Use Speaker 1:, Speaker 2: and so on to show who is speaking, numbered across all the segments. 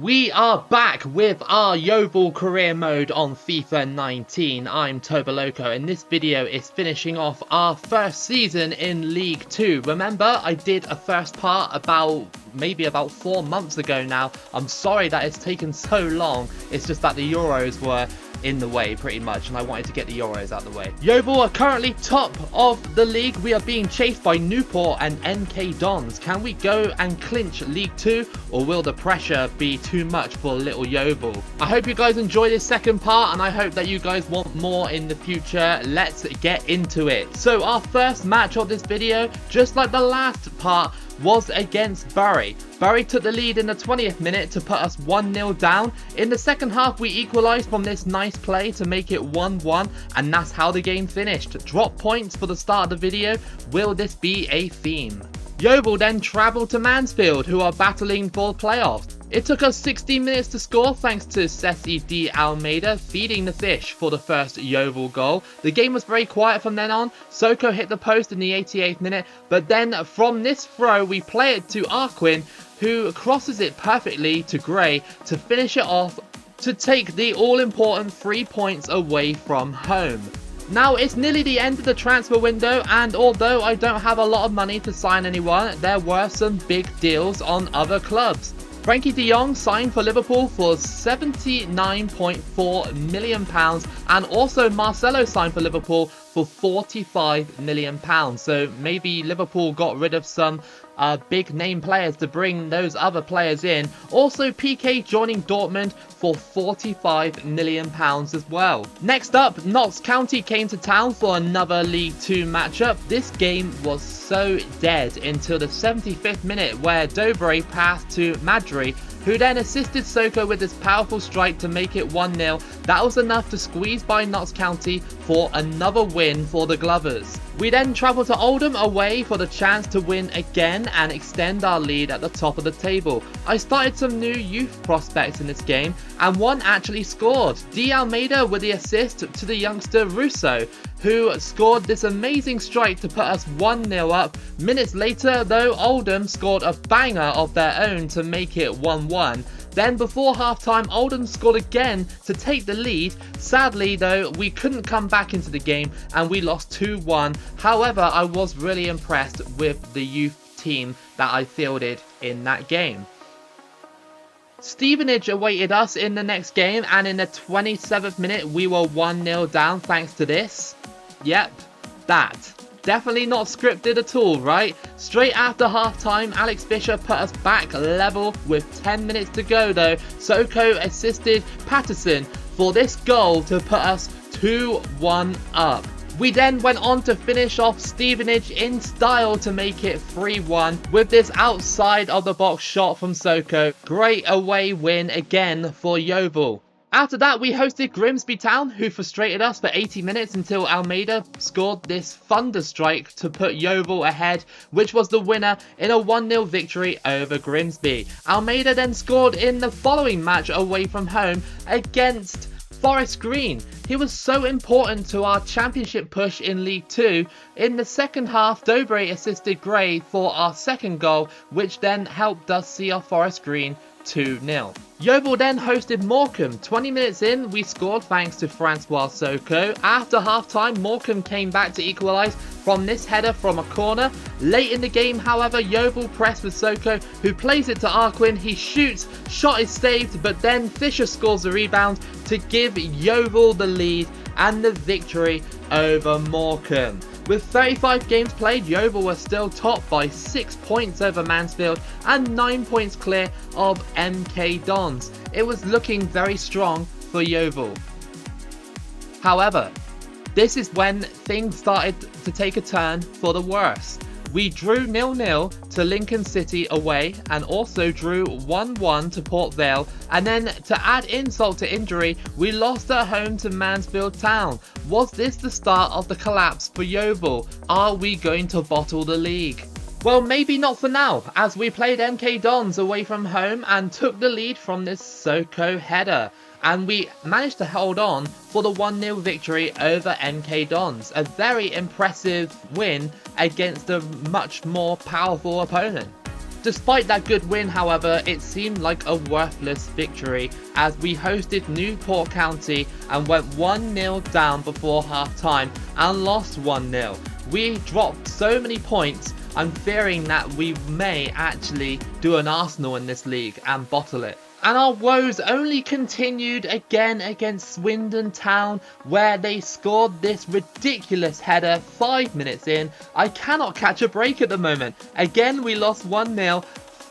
Speaker 1: We are back with our Yeovil career mode on FIFA 19. I'm Toboloco and this video is finishing off our first season in League 2. Remember, I did a first part maybe about 4 months ago now. I'm sorry that it's taken so long. It's just that the Euros were in the way pretty much, and I wanted to get the Euros out of the way. Yeovil are currently top of the league. We are being chased by Newport and NK Dons. Can we go and clinch League 2, or will the pressure be too much for little Yeovil? I hope you guys enjoy this second part, and I hope that you guys want more in the future. Let's get into it. So our first match of this video, just like the last part, was against Bury. Bury took the lead in the 20th minute to put us 1-0 down. In the second half, we equalised from this nice play to make it 1-1, and that's how the game finished. Drop points for the start of the video. Will this be a theme? Yeovil then travelled to Mansfield, who are battling for playoffs. It took us 16 minutes to score thanks to Ceci D. Almeida feeding the fish for the first Yeovil goal. The game was very quiet from then on. Soko hit the post in the 88th minute, but then from this throw we play it to Arquin, who crosses it perfectly to Gray to finish it off to take the all-important 3 points away from home. Now, it's nearly the end of the transfer window, and although I don't have a lot of money to sign anyone, there were some big deals on other clubs. Frankie de Jong signed for Liverpool for £79.4 million, and also Marcelo signed for Liverpool for £45 million. So maybe Liverpool got rid of some big name players to bring those other players in. Also PK joining Dortmund for £45 million as well. Next up, Notts County came to town for another League 2 matchup. This game was so dead until the 75th minute, where Dobre passed to Madry, who then assisted Soko with his powerful strike to make it 1-0. That was enough to squeeze by Notts County for another win for the Glovers. We then travelled to Oldham away for the chance to win again and extend our lead at the top of the table. I started some new youth prospects in this game, and one actually scored. D. Almeida with the assist to the youngster Russo, who scored this amazing strike to put us 1-0 up. Minutes later though, Oldham scored a banger of their own to make it 1-1. Then before half-time, Oldham scored again to take the lead. Sadly though, we couldn't come back into the game and we lost 2-1. However, I was really impressed with the youth team that I fielded in that game. Stevenage awaited us in the next game, and in the 27th minute we were 1-0 down thanks to this. Yep, that. Definitely not scripted at all, right? Straight after half-time, Alex Fisher put us back level with 10 minutes to go though. Soko assisted Patterson for this goal to put us 2-1 up. We then went on to finish off Stevenage in style to make it 3-1 with this outside of the box shot from Soko. Great away win again for Yeovil. After that, we hosted Grimsby Town, who frustrated us for 80 minutes until Almeida scored this thunder strike to put Yeovil ahead, which was the winner in a 1-0 victory over Grimsby. Almeida then scored in the following match away from home against Forest Green. He was so important to our championship push in League 2. In the second half, Dobre assisted Gray for our second goal, which then helped us see our Forest Green 2-0. Yeovil then hosted Morecambe. 20 minutes in, we scored thanks to Francois Soko. After half-time, Morecambe came back to equalise from this header from a corner. Late in the game, however, Yeovil pressed with Soko, who plays it to Arquin. He shoots, shot is saved, but then Fisher scores the rebound to give Yeovil the lead and the victory over Morecambe. With 35 games played, Yeovil were still top by 6 points over Mansfield and 9 points clear of MK Dons. It was looking very strong for Yeovil. However, this is when things started to take a turn for the worse. We drew 0-0 to Lincoln City away and also drew 1-1 to Port Vale, and then to add insult to injury, we lost at home to Mansfield Town. Was this the start of the collapse for Yeovil? Are we going to bottle the league? Well, maybe not for now, as we played MK Dons away from home and took the lead from this Soko header. And we managed to hold on for the 1-0 victory over MK Dons. A very impressive win against a much more powerful opponent. Despite that good win, however, it seemed like a worthless victory as we hosted Newport County and went 1-0 down before half time and lost 1-0. We dropped so many points, I'm fearing that we may actually do an Arsenal in this league and bottle it. And our woes only continued again against Swindon Town, where they scored this ridiculous header 5 minutes in. I cannot catch a break at the moment. Again, we lost 1-0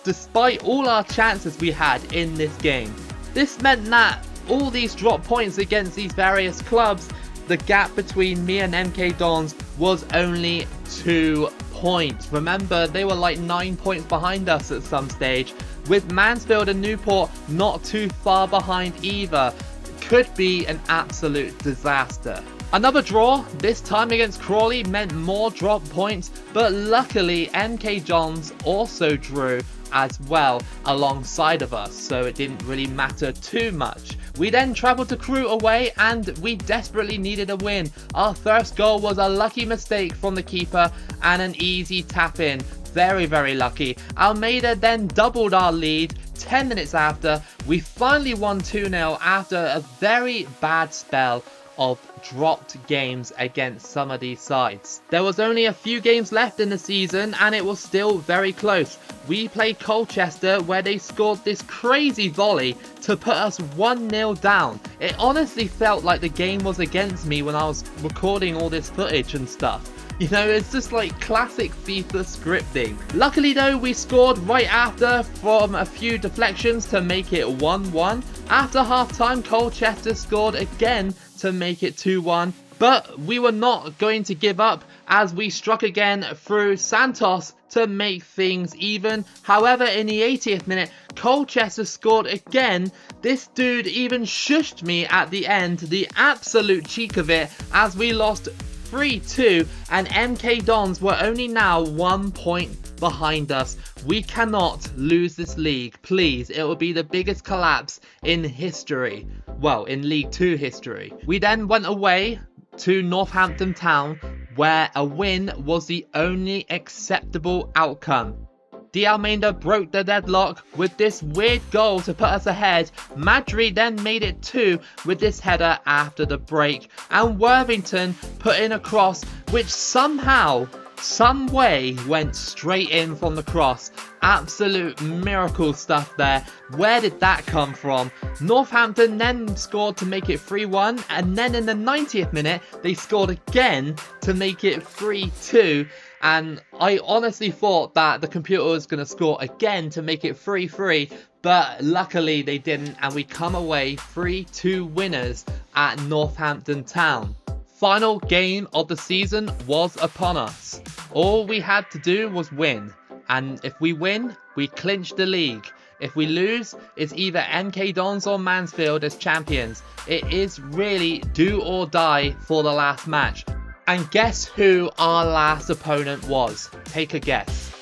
Speaker 1: despite all our chances we had in this game. This meant that all these drop points against these various clubs, the gap between me and MK Dons was only 2 points. Remember, they were like 9 points behind us at some stage, with Mansfield and Newport not too far behind either. Could be an absolute disaster. Another draw, this time against Crawley, meant more drop points, but luckily MK Dons also drew as well alongside of us, so it didn't really matter too much. We then travelled to Crewe away and we desperately needed a win. Our first goal was a lucky mistake from the keeper and an easy tap in. Very, very lucky. Almeida then doubled our lead 10 minutes after. We finally won 2-0 after a very bad spell of dropped games against some of these sides. There was only a few games left in the season and it was still very close. We played Colchester where they scored this crazy volley to put us 1-0 down. It honestly felt like the game was against me when I was recording all this footage and stuff. You know, it's just like classic FIFA scripting. Luckily though, we scored right after from a few deflections to make it 1-1. After half time, Colchester scored again to make it 2-1. But we were not going to give up as we struck again through Santos to make things even. However, in the 80th minute, Colchester scored again. This dude even shushed me at the end. The absolute cheek of it, as we lost 3-2 and MK Dons were only now 1 point behind us. We cannot lose this league, please. It will be the biggest collapse in history. Well, in League 2 history. We then went away to Northampton Town, where a win was the only acceptable outcome. De Almeida broke the deadlock with this weird goal to put us ahead. Madry then made it 2 with this header after the break. And Worthington put in a cross which somehow, some way went straight in from the cross. Absolute miracle stuff there. Where did that come from? Northampton then scored to make it 3-1, and then in the 90th minute they scored again to make it 3-2. And I honestly thought that the computer was going to score again to make it 3-3, but luckily they didn't, and we come away 3-2 winners at Northampton Town. Final game of the season was upon us. All we had to do was win, and if we win, we clinch the league. If we lose, it's either MK Dons or Mansfield as champions. It is really do or die for the last match. And guess who our last opponent was? Take a guess.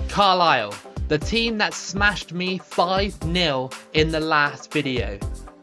Speaker 1: Carlisle, the team that smashed me 5-0 in the last video.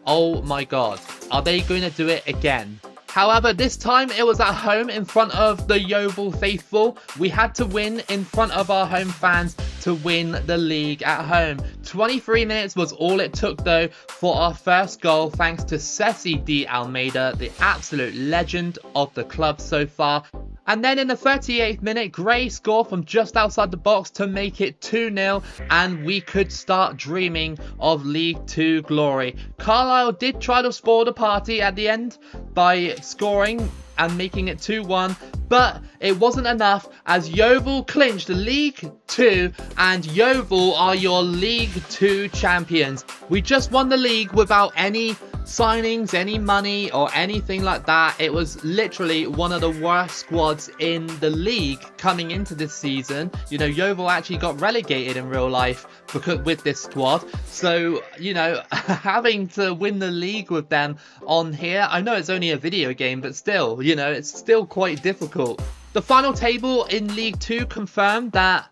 Speaker 1: Oh my god, are they going to do it again? However, this time it was at home in front of the Yeovil faithful. We had to win in front of our home fans to win the league at home. 23 minutes was all it took though for our first goal, thanks to Ceci de Almeida, the absolute legend of the club so far. And then in the 38th minute, Gray scored from just outside the box to make it 2-0, and we could start dreaming of League 2 glory. Carlisle did try to spoil the party at the end by scoring and making it 2-1, but it wasn't enough as Yeovil clinched League 2, and Yeovil are your League 2 champions. We just won the league without any signings, any money or anything like that. It was literally one of the worst squads in the league coming into this season. You know, Yeovil actually got relegated in real life because with this squad. So, you know, having to win the league with them on here, I know it's only a video game, but still, you know, it's still quite difficult. The final table in League 2 confirmed that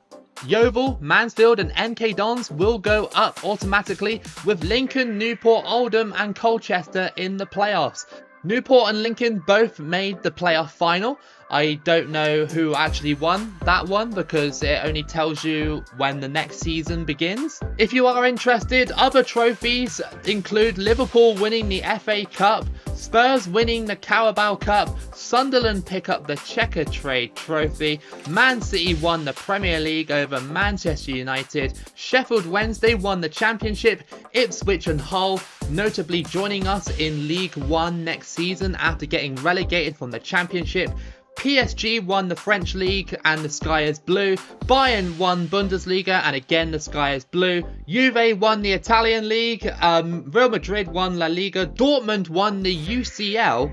Speaker 1: Yeovil, Mansfield and MK Dons will go up automatically, with Lincoln, Newport, Oldham and Colchester in the playoffs. Newport and Lincoln both made the playoff final. I don't know who actually won that one because it only tells you when the next season begins. If you are interested, other trophies include Liverpool winning the FA Cup, Spurs winning the Carabao Cup, Sunderland pick up the Checker Trade Trophy, Man City won the Premier League over Manchester United, Sheffield Wednesday won the Championship, Ipswich and Hull notably joining us in League One next season after getting relegated from the Championship. PSG won the French League and the sky is blue. Bayern won Bundesliga and again the sky is blue. Juve won the Italian League. Real Madrid won La Liga. Dortmund won the UCL.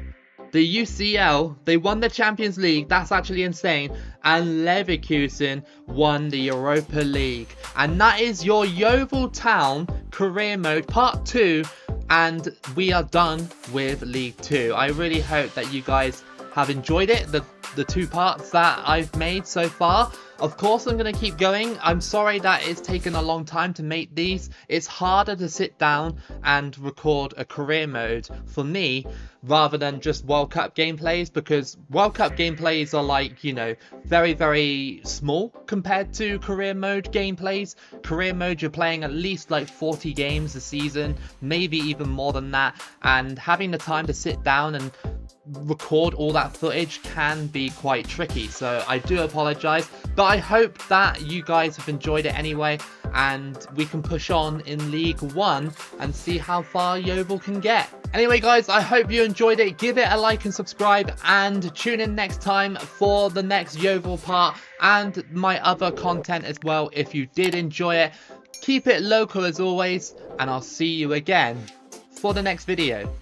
Speaker 1: They won the Champions League. That's actually insane. And Leverkusen won the Europa League. And that is your Yeovil Town Career Mode Part 2. And we are done with League 2. I really hope that you guys have enjoyed it, the two parts that I've made so far. Of course I'm going to keep going. I'm sorry that it's taken a long time to make these. It's harder to sit down and record a career mode for me rather than just World Cup gameplays, because World Cup gameplays are like, you know, very, very small compared to career mode gameplays. Career mode, you're playing at least like 40 games a season, maybe even more than that, and having the time to sit down and record all that footage can be quite tricky, so I do apologize, but I hope that you guys have enjoyed it anyway, and we can push on in League 1 and see how far Yeovil can get. Anyway guys, I hope you enjoyed it. Give it a like and subscribe, and tune in next time for the next Yeovil part and my other content as well if you did enjoy it. Keep it local as always, and I'll see you again for the next video.